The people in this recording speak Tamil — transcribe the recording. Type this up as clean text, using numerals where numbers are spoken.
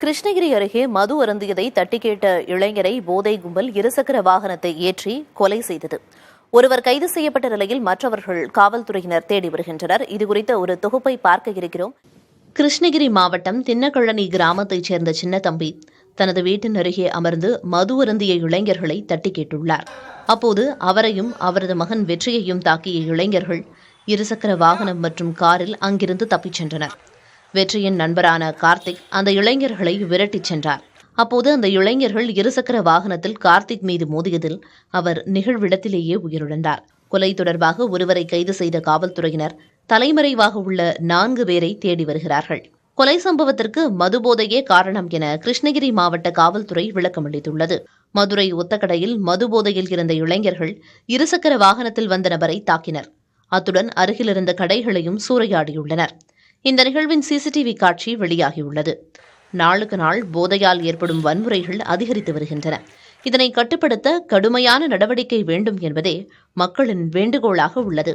கிருஷ்ணகிரி அருகே மது அருந்தியதை தட்டி கேட்ட இளைஞரை போதை கும்பல் இருசக்கர வாகனத்தை ஏற்றி கொலை செய்தது. ஒருவர் கைது செய்யப்பட்ட நிலையில் மற்றவர்கள் காவல்துறையினர் தேடி வருகின்றனர். இதுகுறித்த ஒரு தொகுப்பை பார்க்க இருக்கிறோம். கிருஷ்ணகிரி மாவட்டம் தின்னக்கழனி கிராமத்தைச் சேர்ந்த சின்னத்தம்பி தனது வீட்டின் அருகே அமர்ந்து மது அருந்திய இளைஞர்களை தட்டி கேட்டுள்ளார். அப்போது அவரையும் அவரது மகன் வெற்றியையும் தாக்கிய இளைஞர்கள் இருசக்கர வாகனம் மற்றும் காரில் அங்கிருந்து தப்பிச் சென்றனர். வெற்றியின் நண்பரான கார்த்திக் அந்த இளைஞர்களை விரட்டிச் சென்றார். அப்போது அந்த இளைஞர்கள் இருசக்கர வாகனத்தில் கார்த்திக் மீது மோதியதில் அவர் நிகழ்விடத்திலேயே உயிரிழந்தார். கொலை தொடர்பாக ஒருவரை கைது செய்த காவல்துறையினர் தலைமறைவாக உள்ள 4 பேரை தேடி வருகிறார்கள். கொலை சம்பவத்திற்கு மதுபோதையே காரணம் என கிருஷ்ணகிரி மாவட்ட காவல்துறை விளக்கமளித்துள்ளது. மதுரை ஒத்தக்கடையில் மதுபோதையில் இருந்த இளைஞர்கள் இருசக்கர வாகனத்தில் வந்த நபரை தாக்கினர். அத்துடன் அருகிலிருந்த கடைகளையும் சூறையாடியுள்ளனர். இந்த நிகழ்வின் சிசிடிவி காட்சி வெளியாகியுள்ளது. நாளுக்கு நாள் போதையால் ஏற்படும் வன்முறைகள் அதிகரித்து வருகின்றன. இதனை கட்டுப்படுத்த கடுமையான நடவடிக்கை வேண்டும் என்பதே மக்களின் வேண்டுகோளாக உள்ளது.